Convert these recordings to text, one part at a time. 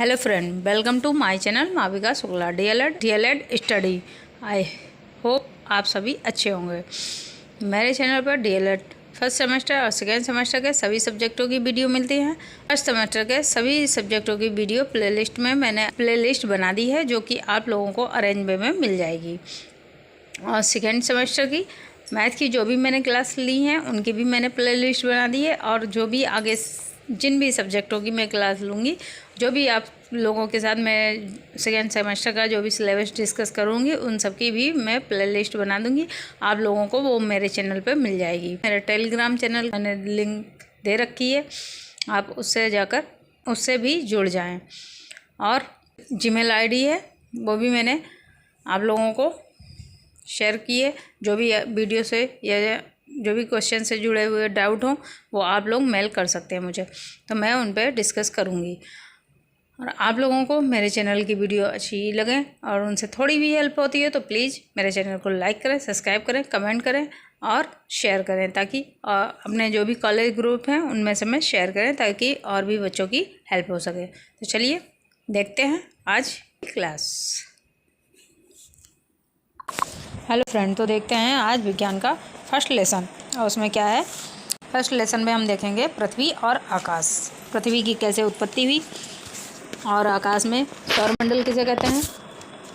Hello friend, welcome to my channel Mavika Shukla DElEd study. I hope आप सभी अच्छे होंगे। मेरे चैनल पर डीएलएड फर्स्ट सेमेस्टर और सेकेंड सेमेस्टर के सभी सब्जेक्टों की वीडियो मिलती हैं। फर्स्ट सेमेस्टर के सभी सब्जेक्टों की वीडियो प्लेलिस्ट में मैंने प्लेलिस्ट बना दी है, जो कि आप लोगों को अरेंज वे में मिल जाएगी। और सेकेंड सेमेस्टर की मैथ की जो भी मैंने क्लास ली हैं उनकी भी मैंने प्लेलिस्ट बना दी है, और जो भी आगे जिन भी सब्जेक्टों की मैं क्लास लूँगी, जो भी आप लोगों के साथ मैं सेकेंड सेमेस्टर का जो भी सिलेबस डिस्कस करूँगी, उन सब की भी मैं प्लेलिस्ट बना दूँगी। आप लोगों को वो मेरे चैनल पे मिल जाएगी। मेरे टेलीग्राम चैनल मैंने लिंक दे रखी है, आप उससे जाकर उससे भी जुड़ जाएं। और जीमेल आईडी है, वो भी मैंने आप लोगों को शेयर किए। जो भी वीडियो से या जो भी क्वेश्चन से जुड़े हुए डाउट हों, वो आप लोग मेल कर सकते हैं मुझे, तो मैं उन पर डिस्कस करूँगी। और आप लोगों को मेरे चैनल की वीडियो अच्छी लगे और उनसे थोड़ी भी हेल्प होती है तो प्लीज़ मेरे चैनल को लाइक करें, सब्सक्राइब करें, कमेंट करें और शेयर करें, ताकि अपने जो भी कॉलेज ग्रुप हैं उनमें से मैं शेयर करें, ताकि और भी बच्चों की हेल्प हो सके। तो चलिए देखते हैं आज की क्लास। हेलो फ्रेंड, तो देखते हैं आज विज्ञान का फर्स्ट लेसन। और उसमें क्या है, फर्स्ट लेसन में हम देखेंगे पृथ्वी और आकाश। पृथ्वी की कैसे उत्पत्ति हुई और आकाश में सौरमंडल किसे कहते हैं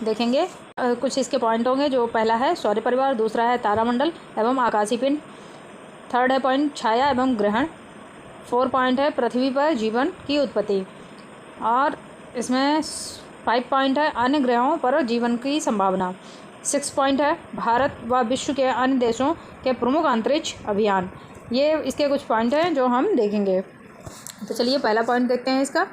देखेंगे। कुछ इसके पॉइंट होंगे। जो पहला है सौर परिवार, दूसरा है तारामंडल एवं आकाशीय पिंड, थर्ड है पॉइंट छाया एवं ग्रहण, 4 पॉइंट है पृथ्वी पर जीवन की उत्पत्ति, और इसमें 5 पॉइंट है अन्य ग्रहों पर जीवन की संभावना, 6 पॉइंट है भारत व विश्व के अन्य देशों के प्रमुख अंतरिक्ष अभियान। ये इसके कुछ पॉइंट हैं जो हम देखेंगे। तो चलिए पहला पॉइंट देखते हैं इसका,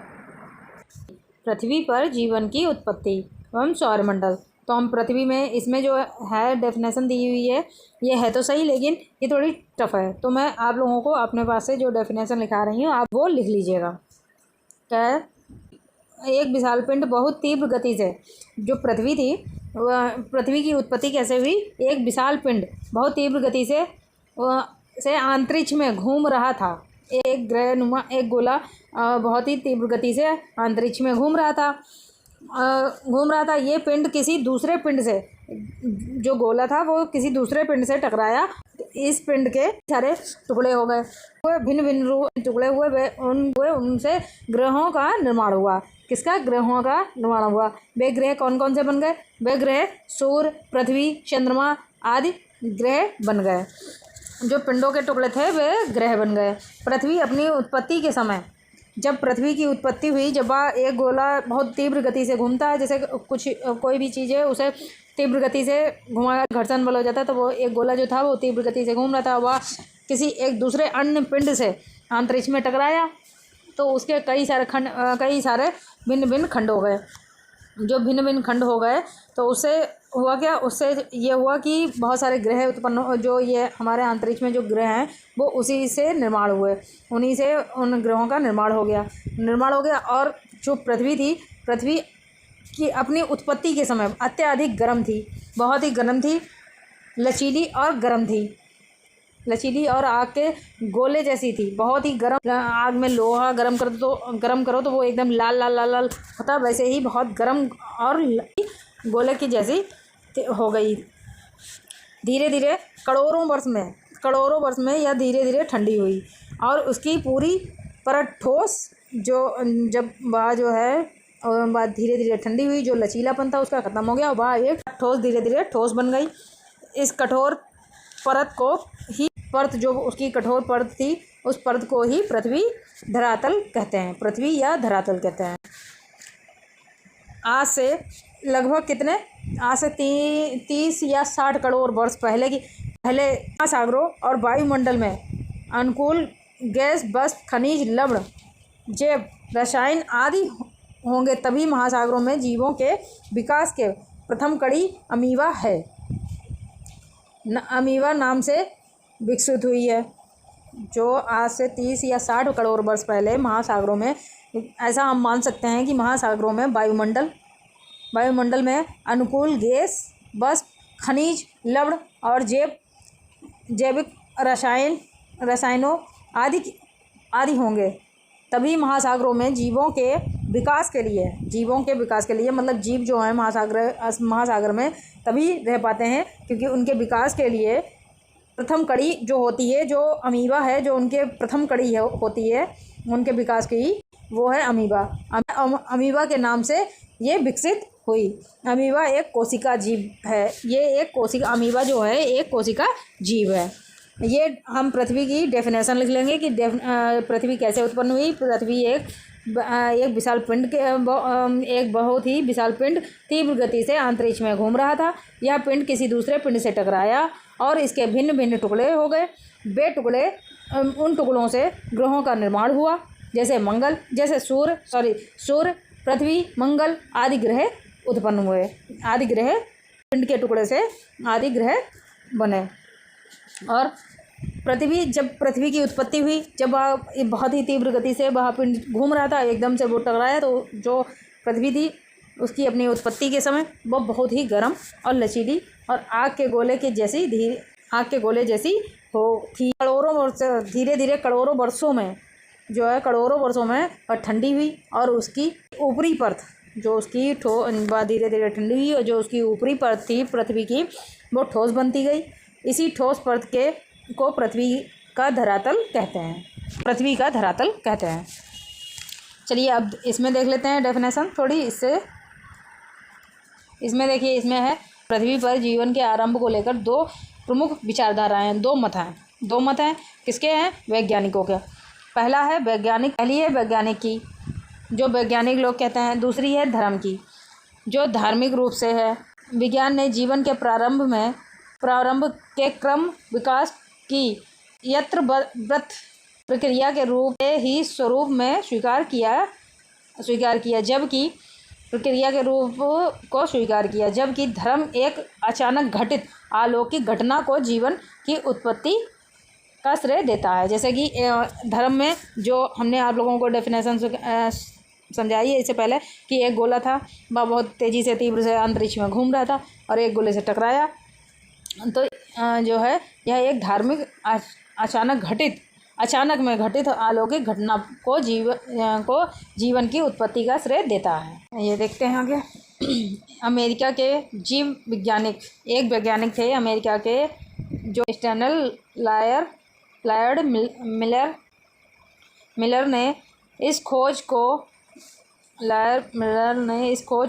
पृथ्वी पर जीवन की उत्पत्ति एवं सौरमंडल। तो हम पृथ्वी में इसमें जो है डेफिनेशन दी हुई है, ये है तो सही, लेकिन ये थोड़ी टफ है, तो मैं आप लोगों को अपने पास से जो डेफिनेशन लिखा रही हूँ आप वो लिख लीजिएगा। क्या है, एक विशाल पिंड बहुत तीव्र गति से, जो पृथ्वी थी, पृथ्वी की उत्पत्ति कैसे हुई, एक विशाल पिंड बहुत तीव्र गति से अंतरिक्ष में घूम रहा था। एक ग्रहनुमा एक गोला बहुत ही तीव्र गति से अंतरिक्ष में घूम रहा था। ये पिंड किसी दूसरे पिंड से, जो गोला था वो किसी दूसरे पिंड से टकराया। इस पिंड के सारे टुकड़े हो गए, वो भिन्न भिन्न टुकड़े हुए, उनसे ग्रहों का निर्माण हुआ। किसका? ग्रहों का निर्माण हुआ। वे ग्रह कौन कौन से बन गए? वे ग्रह सूर्य, पृथ्वी, चंद्रमा आदि ग्रह बन गए। जो पिंडों के टुकड़े थे वे ग्रह बन गए। पृथ्वी अपनी उत्पत्ति के समय, जब पृथ्वी की उत्पत्ति हुई, जब एक गोला बहुत तीव्र गति से घूमता है, जैसे कोई भी चीज़ है उसे तीव्र गति से घुमाया, घर्षण बल हो जाता है, तो वो एक गोला जो था वो तीव्र गति से घूम रहा था, वह किसी एक दूसरे अन्य पिंड से अंतरिक्ष में टकराया, तो उसके कई सारे भिन्न भिन्न खंड हो गए। जो भिन्न भिन्न खंड हो गए तो उससे हुआ क्या, उससे ये हुआ कि बहुत सारे ग्रह उत्पन्न, जो ये हमारे अंतरिक्ष में जो ग्रह हैं वो उसी से निर्माण हुए, उन्हीं से उन ग्रहों का निर्माण हो गया। और जो पृथ्वी थी, पृथ्वी की अपनी उत्पत्ति के समय अत्यधिक गर्म थी, बहुत ही गर्म थी, लचीली और गर्म थी, लचीली और आग के गोले जैसी थी, बहुत ही गर्म। आग में लोहा गरम करो तो वो एकदम लाल लाल लाल लाल होता, वैसे ही बहुत गर्म और गोले की जैसी हो गई। धीरे धीरे करोड़ों वर्ष में यह धीरे धीरे ठंडी हुई, और उसकी पूरी परत ठोस, जब वह जो है वह धीरे धीरे ठंडी हुई, जो लचीलापन था उसका ख़त्म हो गया, वह एक ठोस धीरे धीरे ठोस बन गई। इस कठोर परत जो उसकी कठोर परत थी, उस परत को ही पृथ्वी धरातल कहते हैं, पृथ्वी या धरातल कहते हैं। आज से लगभग 30 या 60 करोड़ वर्ष पहले महासागरों और वायुमंडल में अनुकूल गैस, वाष्प, खनिज, लवण, जैव रसायन आदि होंगे, तभी महासागरों में जीवों के विकास के प्रथम कड़ी अमीबा है। अमीबा नाम से विकसित हुई है, जो आज से 30 या 60 करोड़ वर्ष पहले महासागरों में, ऐसा हम मान सकते हैं कि महासागरों में वायुमंडल में अनुकूल गैस, वाष्प, खनिज, लवण और जैविक रसायनों आदि होंगे, तभी महासागरों में जीवों के विकास के लिए, जीवों के विकास के लिए, मतलब जीव जो है महासागर में तभी रह पाते हैं क्योंकि उनके विकास के लिए प्रथम कड़ी जो होती है, जो अमीबा है, जो उनके प्रथम कड़ी है होती है उनके विकास की, वो है अमीबा। अमीबा के नाम से ये विकसित हुई। अमीबा एक कोशिका जीव है। ये एक कोशिका, अमीबा जो है एक कोशिका जीव है। ये हम पृथ्वी की डेफिनेशन लिख लेंगे कि पृथ्वी कैसे उत्पन्न हुई। पृथ्वी एक विशाल पिंड के एक बहुत ही विशाल पिंड तीव्र गति से अंतरिक्ष में घूम रहा था। यह पिंड किसी दूसरे पिंड से टकराया और इसके भिन्न भिन्न टुकड़े हो गए। वे टुकड़े, उन टुकड़ों से ग्रहों का निर्माण हुआ, जैसे सूर्य, पृथ्वी, मंगल आदि ग्रह उत्पन्न हुए। आदि ग्रह, पिंड के टुकड़े से आदि ग्रह बने। और जब पृथ्वी की उत्पत्ति हुई, जब वह बहुत ही तीव्र गति से वह पिंड घूम रहा था, एकदम से वो टकराया, तो जो पृथ्वी थी उसकी अपनी उत्पत्ति के समय वो बहुत ही गर्म और लचीली और आग के गोले जैसी हो थी। धीरे धीरे करोड़ों वर्षों में और ठंडी हुई और उसकी ऊपरी परत जो उसकी धीरे धीरे ठंडी हुई और जो उसकी ऊपरी परत थी पृथ्वी की, वो ठोस बनती गई। इसी ठोस परत को पृथ्वी का धरातल कहते हैं। चलिए अब इसमें देख लेते हैं डेफिनेशन थोड़ी। इसमें देखिए, इसमें है पृथ्वी पर जीवन के आरंभ को लेकर दो प्रमुख विचारधाराएं, दो मत हैं। किसके हैं? वैज्ञानिकों के। पहली है वैज्ञानिक की, जो वैज्ञानिक लोग कहते हैं। दूसरी है धर्म की, जो धार्मिक रूप से है। विज्ञान ने जीवन के प्रारंभ के क्रम विकास की यत्रवत् प्रक्रिया के रूप में ही स्वरूप में स्वीकार किया, जबकि धर्म एक अचानक घटित अलौकिक घटना को जीवन की उत्पत्ति का श्रेय देता है। जैसे कि धर्म में जो हमने आप लोगों को डेफिनेशन समझाई है इससे पहले कि एक गोला था, वह बहुत तेज़ी से तीव्र से अंतरिक्ष में घूम रहा था और एक गोले से टकराया। तो जो है यह एक धार्मिक अचानक में घटित अलौकिक घटना को जीवन की उत्पत्ति का श्रेय देता है। ये देखते हैं आगे। अमेरिका के जीव वैज्ञानिक, एक वैज्ञानिक थे अमेरिका के, जो स्टैनल लायर्ड मिलर ने इस खोज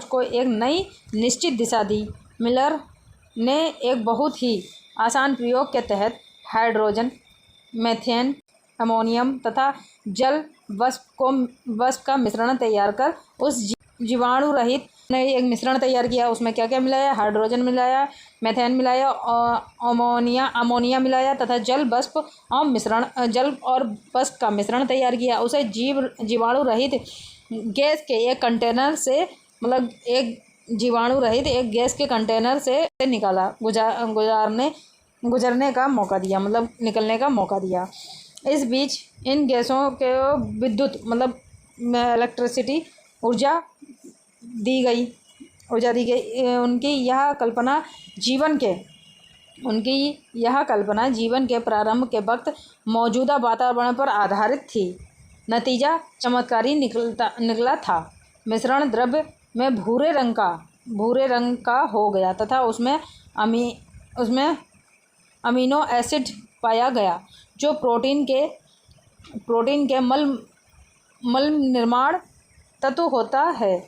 को एक नई निश्चित दिशा दी। मिलर ने एक बहुत ही आसान प्रयोग के तहत हाइड्रोजन, मीथेन, अमोनियम तथा जल वाष्प का मिश्रण तैयार कर उस जीवाणु रहित ने एक मिश्रण तैयार किया। उसमें क्या क्या मिलाया? हाइड्रोजन मिलाया, मीथेन मिलाया, अमोनिया मिलाया तथा जल और वाष्प का मिश्रण तैयार किया। उसे जीवाणु रहित गैस के एक कंटेनर से, मतलब एक जीवाणु रहित एक गैस के कंटेनर से निकाला, गुजरने का मौका दिया, मतलब निकलने का मौका दिया। इस बीच इन गैसों के विद्युत, मतलब इलेक्ट्रिसिटी ऊर्जा दी गई। उनकी यह कल्पना जीवन के प्रारंभ के वक्त मौजूदा वातावरण पर आधारित थी। नतीजा चमत्कारी निकला था। मिश्रण द्रव्य में भूरे रंग का हो गया तथा उसमें अमीनो एसिड पाया गया, जो प्रोटीन के मल निर्माण तत्व होता है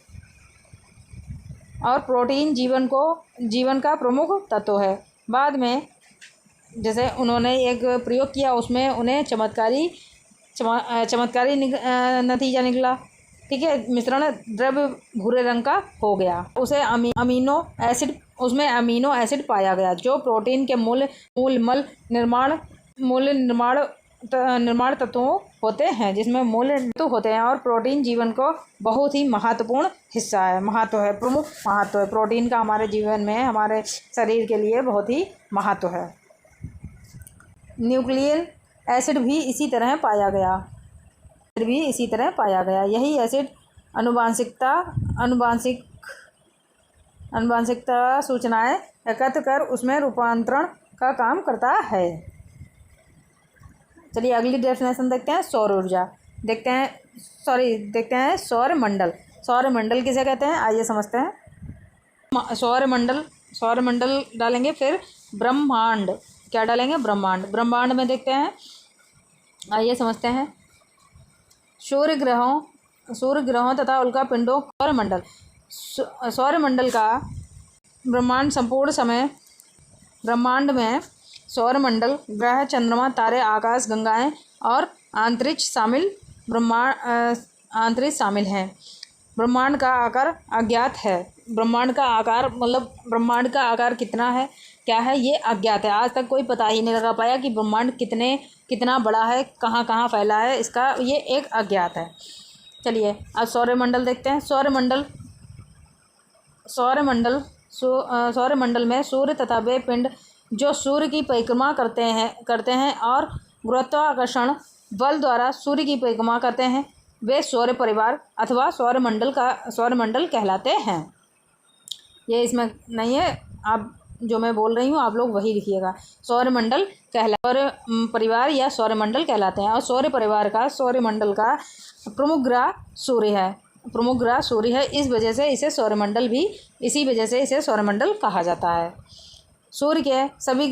और प्रोटीन जीवन का प्रमुख तत्व है। बाद में जैसे उन्होंने एक प्रयोग किया, उसमें उन्हें चमत्कारी नतीजा निकला। ठीक है, मिश्रण द्रव्य भूरे रंग का हो गया, उसे उसमें अमीनो एसिड पाया गया, जो प्रोटीन के मूल निर्माण तत्वों होते हैं, जिसमें मूल तत्व होते हैं। और प्रोटीन जीवन को बहुत ही महत्वपूर्ण हिस्सा है, प्रमुख महत्व है प्रोटीन का हमारे जीवन में, हमारे शरीर के लिए बहुत ही महत्व है। न्यूक्लिक एसिड भी इसी तरह पाया गया। यही एसिड आनुवांशिकता सूचनाएं एकत्र कर उसमें रूपांतरण का काम करता है। चलिए अगली डेफिनेशन देखते हैं। देखते हैं सौर मंडल। सौरमंडल किसे कहते हैं, आइए समझते हैं। सौरमंडल डालेंगे, फिर ब्रह्मांड, क्या डालेंगे, ब्रह्मांड। ब्रह्मांड में देखते हैं, आइए समझते हैं। सूर्य ग्रहों तथा उल्का पिंडों सौरमंडल। सौरमंडल का ब्रह्मांड संपूर्ण समय, ब्रह्मांड में सौरमंडल, ग्रह, चंद्रमा, तारे, आकाश गंगाएं और अंतरिक्ष शामिल हैं। ब्रह्मांड का आकार अज्ञात है। ब्रह्मांड का आकार मतलब ब्रह्मांड का आकार कितना है, क्या है, ये अज्ञात है। आज तक कोई पता ही नहीं लगा पाया कि ब्रह्मांड कितना बड़ा है, कहाँ कहाँ फैला है, इसका ये एक अज्ञात है। चलिए अब सौरमंडल देखते हैं। सौरमंडल में सूर्य तथा वे पिंड जो सूर्य की परिक्रमा करते हैं और गुरुत्वाकर्षण बल द्वारा सूर्य की परिक्रमा करते हैं, वे सौर परिवार अथवा सौरमंडल कहलाते हैं। ये इसमें नहीं है, आप जो मैं बोल रही हूँ आप लोग वही लिखिएगा। सौर परिवार या सौरमंडल कहलाते हैं। और सौरमंडल का प्रमुख ग्रह सूर्य है। इस वजह से इसे सौरमंडल कहा जाता है। सूर्य के सभी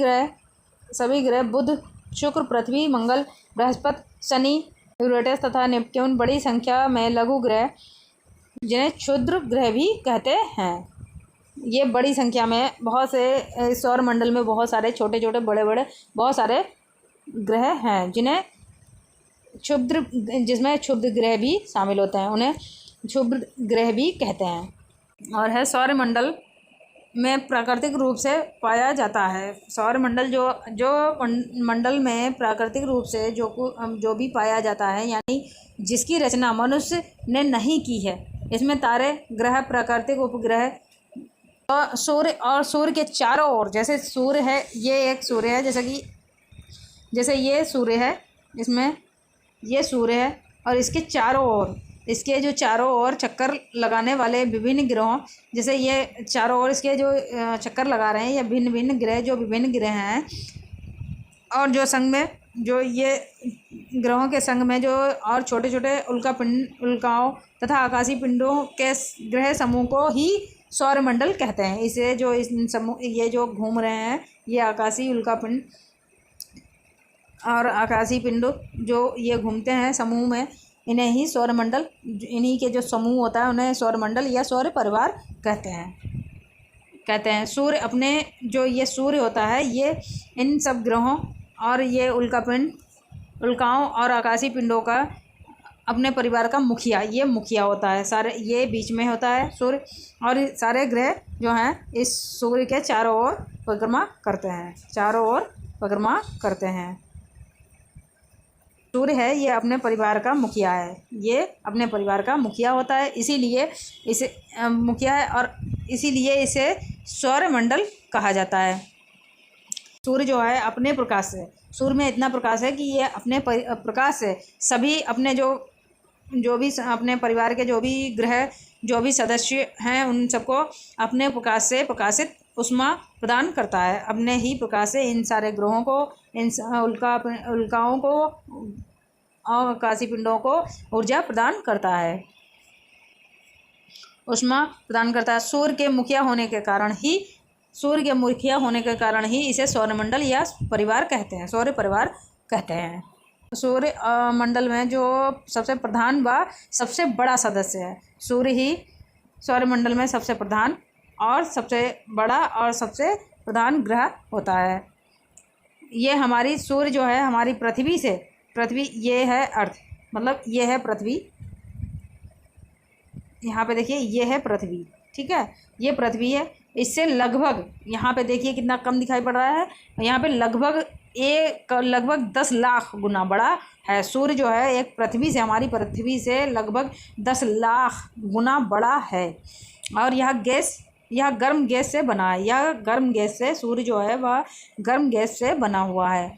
ग्रह बुध, शुक्र, पृथ्वी, मंगल, बृहस्पति, शनि, यूरेनस तथा नेपच्यून बड़ी संख्या में लघु ग्रह जिन्हें क्षुद्र ग्रह भी कहते हैं। ये बड़ी संख्या में बहुत से सौरमंडल में बहुत सारे छोटे छोटे बड़े बड़े बहुत सारे ग्रह हैं जिसमें क्षुद्र ग्रह भी शामिल होते हैं, उन्हें क्षुद्र ग्रह भी कहते हैं। और है सौरमंडल में प्राकृतिक रूप से पाया जाता है। सौरमंडल जो मंडल में प्राकृतिक रूप से जो भी पाया जाता है, यानी जिसकी रचना मनुष्य ने नहीं की है, इसमें तारे, ग्रह, प्राकृतिक उपग्रह और सूर्य के चारों ओर, जैसे सूर्य है, ये एक सूर्य है, जैसे ये सूर्य है, इसमें ये सूर्य है और इसके चारों ओर चक्कर लगाने वाले विभिन्न ग्रहों, जैसे ये चारों ओर इसके जो चक्कर लगा रहे हैं, ये विभिन्न ग्रह हैं। और जो संग में जो ये ग्रहों के संग में जो और छोटे छोटे उल्काओं तथा आकाशीय पिंडों के ग्रह समूह को ही सौरमंडल कहते हैं। इसे जो ये जो घूम रहे हैं, ये आकाशीय उल्कापिंड और आकाशीय पिंड जो ये घूमते हैं समूह में, इन्हें ही सौरमंडल, इन्हीं के जो समूह होता है उन्हें सौरमंडल या सौर परिवार कहते हैं। सूर्य अपने जो ये सूर्य होता है, ये इन सब ग्रहों और ये उल्काओं और आकाशीय पिंडों का अपने परिवार का मुखिया होता है। सारे ये बीच में होता है सूर्य, और सारे ग्रह जो हैं इस सूर्य के चारों ओर परिक्रमा करते हैं। सूर्य है ये अपने परिवार का मुखिया है, ये अपने परिवार का मुखिया होता है, इसीलिए इसे सौरमंडल कहा जाता है। सूर्य जो है अपने प्रकाश से, सूर्य में इतना प्रकाश है कि ये अपने प्रकाश से सभी अपने जो भी अपने परिवार के जो भी ग्रह, जो भी सदस्य हैं, उन सबको अपने प्रकाश से प्रकाशित उष्मा प्रदान करता है। अपने ही प्रकाश से इन सारे ग्रहों को, इन उल्काओं को और आकाशीय पिंडों को ऊर्जा प्रदान करता है, उष्मा प्रदान करता है। सूर्य के मुखिया होने के कारण ही इसे सौरमंडल या परिवार कहते हैं, सौर परिवार कहते हैं। सूर्य मंडल में जो सबसे प्रधान व सबसे बड़ा सदस्य है, सूर्य ही सौरमंडल में सबसे प्रधान और सबसे बड़ा और सबसे प्रधान ग्रह होता है। ये हमारी सूर्य जो है हमारी पृथ्वी ये है अर्थ, मतलब ये है पृथ्वी, यहाँ पे देखिए ये है पृथ्वी, ठीक है, ये पृथ्वी है। इससे लगभग यहाँ पे देखिए कितना कम दिखाई पड़ रहा है, यहाँ पे लगभग 10 लाख गुना बड़ा है। सूर्य जो है एक पृथ्वी से, हमारी पृथ्वी से लगभग 10 लाख गुना बड़ा है। और यह गर्म गैस से बना है, यह गर्म गैस से, सूर्य जो है वह गर्म गैस से बना हुआ है।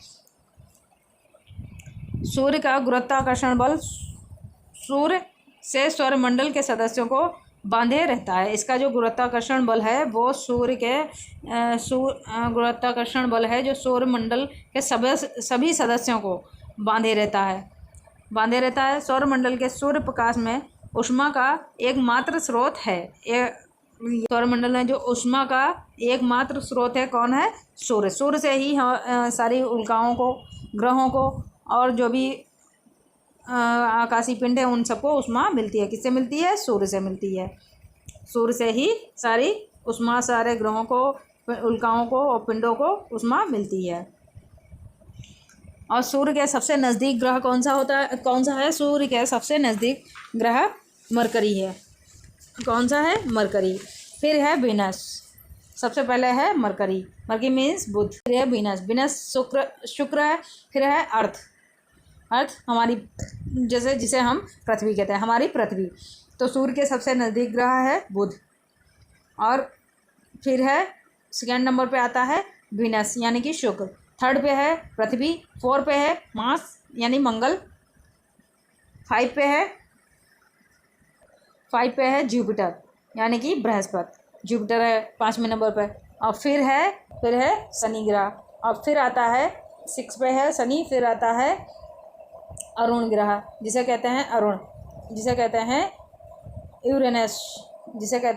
सूर्य का गुरुत्वाकर्षण बल सूर्य से सौरमंडल के सदस्यों को बांधे रहता है। इसका जो गुरुत्वाकर्षण बल है वो गुरुत्वाकर्षण बल है जो सौरमंडल के सभी सदस्यों को बांधे रहता है। सौरमंडल के सूर्य प्रकाश में ऊष्मा का एकमात्र स्रोत है। सौरमंडल में जो ऊष्मा का एकमात्र स्रोत है कौन है? सूर्य। सूर्य से ही सारी उल्काओं को, ग्रहों को और जो भी आकाशीय पिंड है उन सबको ऊष्मा मिलती है। किससे मिलती है? सूर्य से मिलती है। सूर्य से ही सारी ऊष्मा, सारे ग्रहों को, उल्काओं को और पिंडों को ऊष्मा मिलती है। और सूर्य के सबसे नज़दीक ग्रह कौन सा है? सूर्य के सबसे नज़दीक ग्रह मरकरी है। कौन सा है? मरकरी। फिर है वीनस। सबसे पहले है मरकरी। मरकरी मीन्स बुध। फिर है वीनस। वीनस शुक्र है। फिर है अर्थ हमारी, जैसे जिसे हम पृथ्वी कहते हैं, हमारी पृथ्वी। तो सूर्य के सबसे नज़दीक ग्रह है बुध। और फिर है सेकेंड नंबर पे आता है वीनस यानी कि शुक्र। थर्ड पे है पृथ्वी। 4 पे है मार्स यानी मंगल। 5 पे है जुपिटर यानी कि बृहस्पति। जुपिटर है 5वें नंबर पर। और फिर है शनि ग्रह। और फिर आता है 6 पे है शनि। फिर आता है अरुण ग्रह, जिसे कहते हैं अरुण, जिसे कहते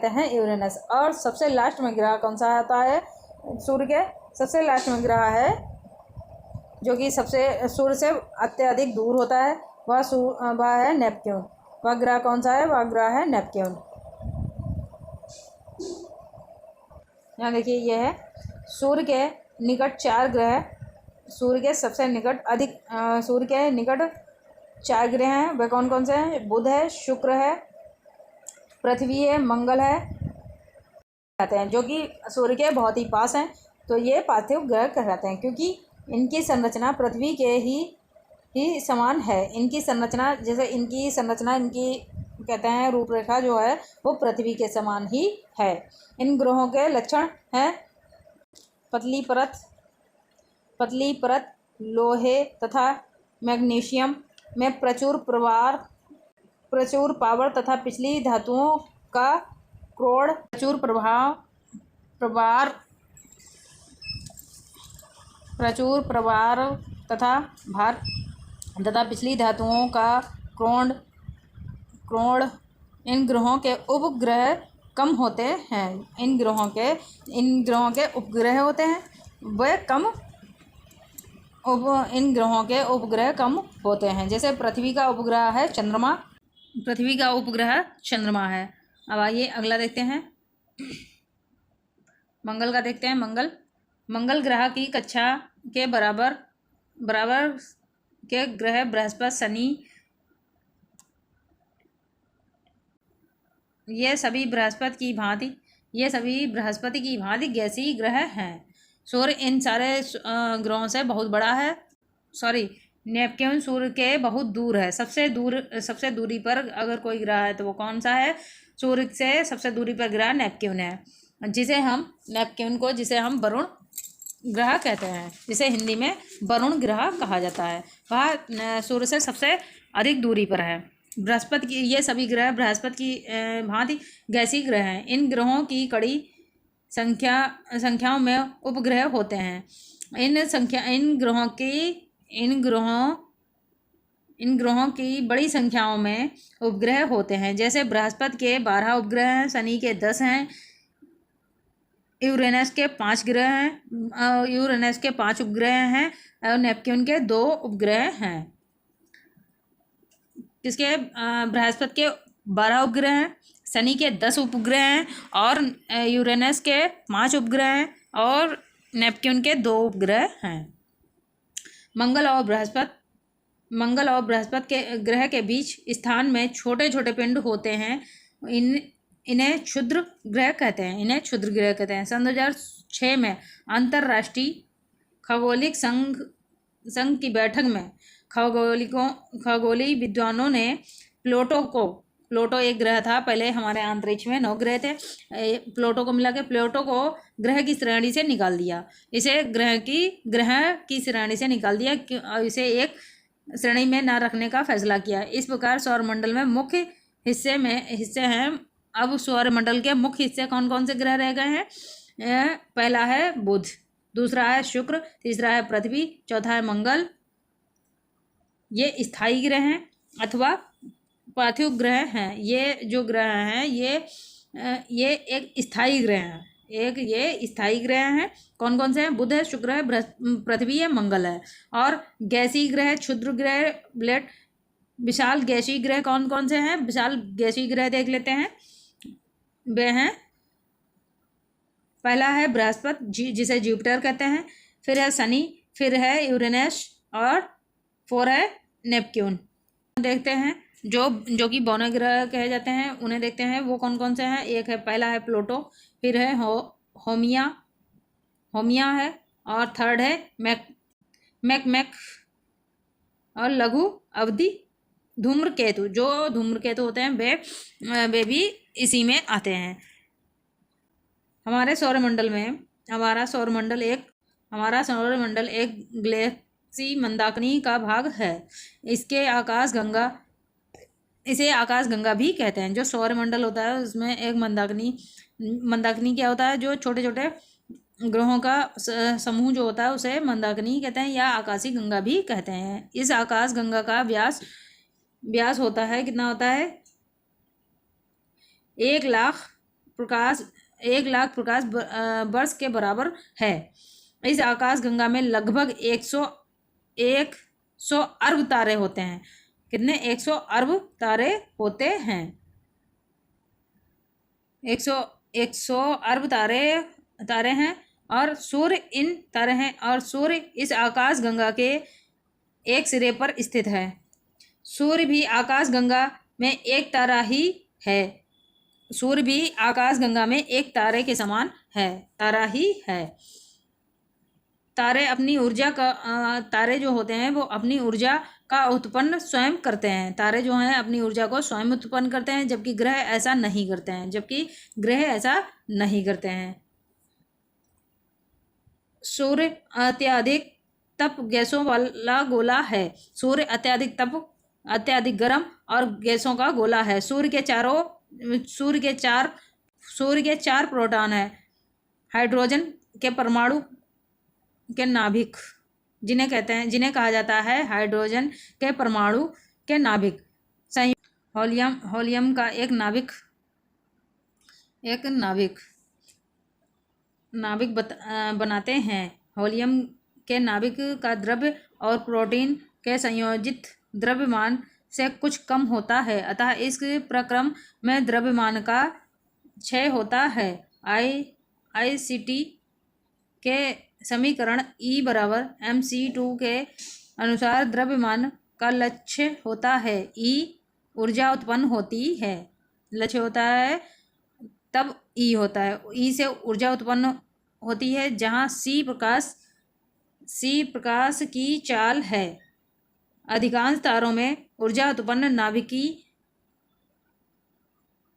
हैं यूरेनस, और सबसे लास्ट में ग्रह कौन सा आता है? सूर्य के सबसे लास्ट में ग्रह है जो कि सबसे सूर्य से अत्यधिक दूर होता है, वह है नेपच्यून। वह ग्रह कौन सा है? वह ग्रह है नेपच्यून। यहाँ देखिए, यह है सूर्य के निकट 4 ग्रह। सूर्य के सबसे निकट सूर्य के निकट 4 ग्रह हैं। वे कौन कौन से हैं? बुध है, शुक्र है, पृथ्वी है, मंगल है, कहते हैं, जो कि सूर्य के बहुत ही पास हैं। तो ये पार्थिव ग्रह कहलाते हैं क्योंकि इनकी संरचना पृथ्वी के ही समान है। इनकी संरचना इनकी कहते हैं रूपरेखा जो है वो पृथ्वी के समान ही है। इन ग्रहों के लक्षण हैं पतली परत लोहे तथा मैग्नीशियम में प्रचुर पावर तथा पिछली धातुओं का क्रोड़, प्रचुर प्रभार तथा भार तथा पिछली धातुओं का क्रोड़। इन ग्रहों के उपग्रह कम होते हैं। इन ग्रहों के उपग्रह होते हैं, वे कम इन ग्रहों के उपग्रह कम होते हैं। जैसे पृथ्वी का उपग्रह है चंद्रमा। अब आइए अगला देखते हैं, मंगल का देखते हैं। मंगल ग्रह की कक्षा के बराबर के ग्रह बृहस्पति, शनि, ये सभी बृहस्पति की भांति गैसीय ग्रह हैं। सूर्य इन सारे ग्रहों से बहुत बड़ा है। नेपच्यून सूर्य के बहुत दूर है। सबसे दूरी पर अगर कोई ग्रह है तो वो कौन सा है? सूर्य से सबसे दूरी पर ग्रह नेपच्यून है, जिसे हम वरुण ग्रह कहते हैं, जिसे हिंदी में वरुण ग्रह कहा जाता है। वह सूर्य से सबसे अधिक दूरी पर है। ये सभी ग्रह बृहस्पति की भांति गैसीय ग्रह हैं। इन ग्रहों की कड़ी संख्याओं में उपग्रह होते हैं। इन ग्रहों की बड़ी संख्याओं में उपग्रह होते हैं। जैसे बृहस्पति के 12 उपग्रह हैं, शनि के 10 हैं, यूरेनस के 5 उपग्रह हैं और नेपच्यून के 2 उपग्रह हैं। किसके? बृहस्पति के 12 उपग्रह हैं, शनि के 10 उपग्रह हैं और यूरेनस के 5 उपग्रह हैं और नेपच्यून के 2 उपग्रह हैं। मंगल और बृहस्पति के ग्रह के बीच स्थान में छोटे छोटे पिंड होते हैं। इन्हें क्षुद्र ग्रह कहते हैं। सन 2006 में अंतर्राष्ट्रीय खगोलिक संघ की बैठक में खगोलीय विद्वानों ने प्लूटो एक ग्रह था, पहले हमारे अंतरिक्ष में 9 ग्रह थे, प्लूटो को मिला के प्लूटो को ग्रह की श्रेणी से निकाल दिया। इसे ग्रह की श्रेणी से निकाल दिया और इसे एक श्रेणी में न रखने का फैसला किया। इस प्रकार सौरमंडल में मुख्य हिस्से हैं। अब सौरमंडल के मुख्य हिस्से कौन कौन से ग्रह रह गए हैं? पहला है बुध, दूसरा है शुक्र, तीसरा है पृथ्वी, चौथा है मंगल। ये स्थायी ग्रह हैं अथवा पार्थिव ग्रह हैं। ये जो ग्रह हैं ये एक स्थायी ग्रह हैं। ये स्थायी ग्रह हैं। कौन कौन से हैं? बुध है, शुक्र है, पृथ्वी है, मंगल है। और गैसीय ग्रह, क्षुद्र ग्रह, ब्लेड, विशाल गैसीय ग्रह कौन कौन से हैं? विशाल गैसीय ग्रह देख लेते हैं। वे हैं, पहला है बृहस्पति जिसे जुपिटर कहते हैं, फिर है शनि, फिर है यूरेनस और 4 है नेपच्यून। देखते हैं जो कि बौने ग्रह कहे जाते हैं, उन्हें देखते हैं वो कौन कौन से हैं। एक है, पहला है प्लूटो, फिर है होमिया है, और थर्ड है मैक और लघु अवधि धूम्रकेतु। जो धूम्रकेतु होते हैं वे भी इसी में आते हैं। हमारा सौरमंडल एक गैलेक्सी मंदाकिनी का भाग है। इसे आकाश गंगा भी कहते हैं। जो सौरमंडल होता है उसमें एक मंदाकिनी क्या होता है? जो छोटे छोटे ग्रहों का समूह जो होता है उसे मंदाकिनी कहते हैं या आकाशीय गंगा भी कहते हैं। इस आकाश गंगा का व्यास होता है, कितना होता है? 1,00,000 प्रकाश वर्ष के बराबर है। इस आकाश गंगा में लगभग 100 अरब तारे होते हैं। कितने? 100 अरब तारे होते हैं। 100 अरब तारे हैं और सूर्य इन तारे हैं, और सूर्य इस आकाश गंगा के एक सिरे पर स्थित है। सूर्य भी आकाश गंगा में एक तारा ही है। सूर्य भी आकाश गंगा में एक तारे के समान है, तारा ही है। तारे जो होते हैं वो अपनी ऊर्जा का उत्पन्न स्वयं करते हैं। तारे जो हैं अपनी ऊर्जा को स्वयं उत्पन्न करते हैं, जबकि ग्रह ऐसा नहीं करते हैं। सूर्य अत्यधिक तप गैसों वाला गोला है। सूर्य अत्यधिक गर्म और गैसों का गोला है। सूर्य के 4 प्रोटॉन है। हाइड्रोजन के परमाणु के नाभिक जिन्हें कहा जाता है हाइड्रोजन के परमाणु के नाभिक। होलियम का एक नाभिक बनाते हैं। होलियम के नाभिक का द्रव्य और प्रोटीन के संयोजित द्रव्यमान से कुछ कम होता है, अतः इस प्रक्रम में द्रव्यमान का क्षय होता है। ICT के समीकरण E बराबर mc2 के अनुसार द्रव्यमान का लक्ष्य होता है। E ऊर्जा उत्पन्न होती है, लक्ष्य होता है तब E होता है। E से ऊर्जा उत्पन्न होती है, जहाँ C प्रकाश की चाल है। अधिकांश तारों में ऊर्जा उत्पन्न नाभिकीय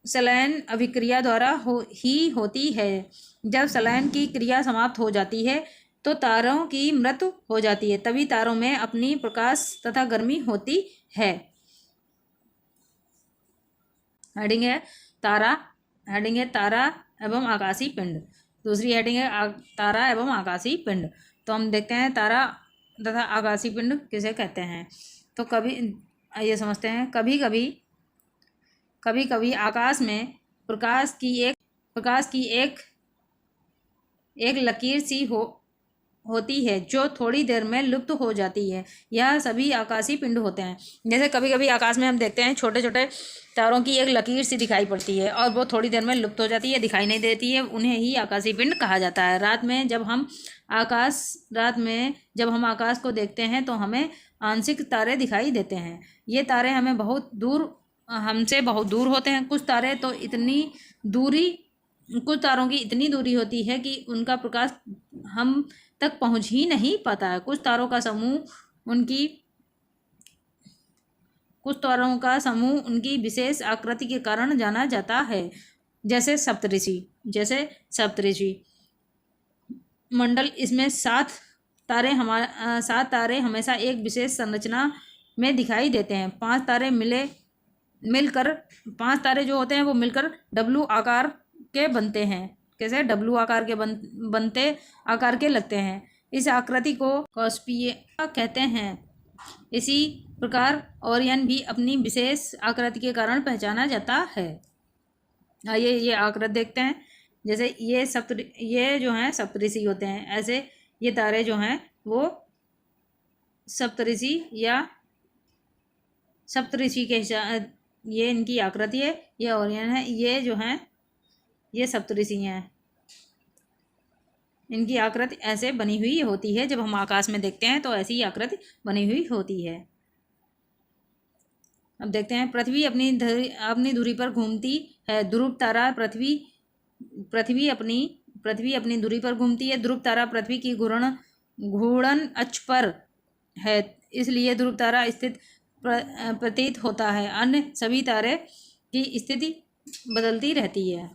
संलयन अभिक्रिया द्वारा होती है। जब संलयन की क्रिया समाप्त हो जाती है तो तारों की मृत्यु हो जाती है, तभी तारों में अपनी प्रकाश तथा गर्मी होती है। हेडिंग है तारा एवं आकाशीय पिंड। दूसरी हेडिंग है तारा एवं आकाशीय पिंड। तो हम देखते हैं तारा तथा आकाशीय पिंड किसे कहते हैं। तो ये समझते हैं। कभी कभी आकाश में प्रकाश की एक लकीर सी होती है जो थोड़ी देर में लुप्त हो जाती है। यह सभी आकाशीय पिंड होते हैं। जैसे कभी कभी आकाश में हम देखते हैं छोटे छोटे तारों की एक लकीर सी दिखाई पड़ती है और वो थोड़ी देर में लुप्त हो जाती है, दिखाई नहीं देती है, उन्हें ही आकाशीय पिंड कहा जाता है। रात में जब हम आकाश को देखते हैं तो हमें आंशिक तारे दिखाई देते हैं। ये तारे हमसे बहुत दूर होते हैं। कुछ तारों की इतनी दूरी होती है कि उनका प्रकाश हम तक पहुंच ही नहीं पाता है। कुछ तारों का समूह उनकी विशेष आकृति के कारण जाना जाता है, जैसे सप्तऋषि मंडल। इसमें 7 तारे हमेशा एक विशेष संरचना में दिखाई देते हैं। 5 तारे जो होते हैं वो मिलकर W आकार के बनते हैं। कैसे? W आकार के बनते आकार के लगते हैं। इस आकृति को कॉस्पिया कहते हैं। इसी प्रकार ओरियन भी अपनी विशेष आकृति के कारण पहचाना जाता है। आइए ये आकृति देखते हैं। जैसे ये जो हैं सप्तऋषि होते हैं, ऐसे ये तारे जो हैं वो सप्तऋषि या सप्तऋषि के हिसाब, ये इनकी आकृति है। ये ओरियन है, ये जो हैं ये सप्तऋषि हैं। इनकी आकृति ऐसे बनी हुई होती है। जब हम आकाश में देखते हैं तो ऐसी आकृति बनी हुई होती है। अब देखते हैं, पृथ्वी अपनी धुरी पर घूमती है। ध्रुव तारा पृथ्वी अपनी धुरी पर घूमती है। ध्रुव तारा पृथ्वी की घूर्णन अक्ष पर है, इसलिए ध्रुव तारा स्थित प्रतीत होता है। अन्य सभी तारे की स्थिति बदलती रहती है।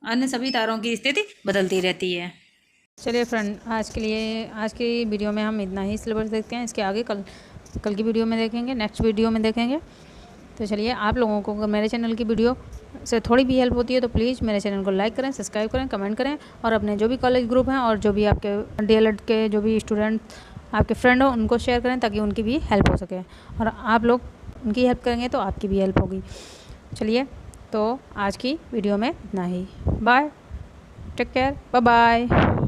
अन्य सभी तारों की स्थिति बदलती रहती है। चलिए फ्रेंड, आज की वीडियो में हम इतना ही सिलेबस देखते हैं। इसके आगे कल की वीडियो में देखेंगे, नेक्स्ट वीडियो में देखेंगे। तो चलिए, आप लोगों को अगर मेरे चैनल की वीडियो से थोड़ी भी हेल्प होती है तो प्लीज़ मेरे चैनल को लाइक करें, सब्सक्राइब करें, कमेंट करें और अपने जो भी कॉलेज ग्रुप हैं और जो भी आपके DLED के जो भी स्टूडेंट आपके फ्रेंड हो उनको शेयर करें, ताकि उनकी भी हेल्प हो सके। और आप लोग उनकी हेल्प करेंगे तो आपकी भी हेल्प होगी। चलिए, तो आज की वीडियो में इतना ही। Bye, take care, bye bye.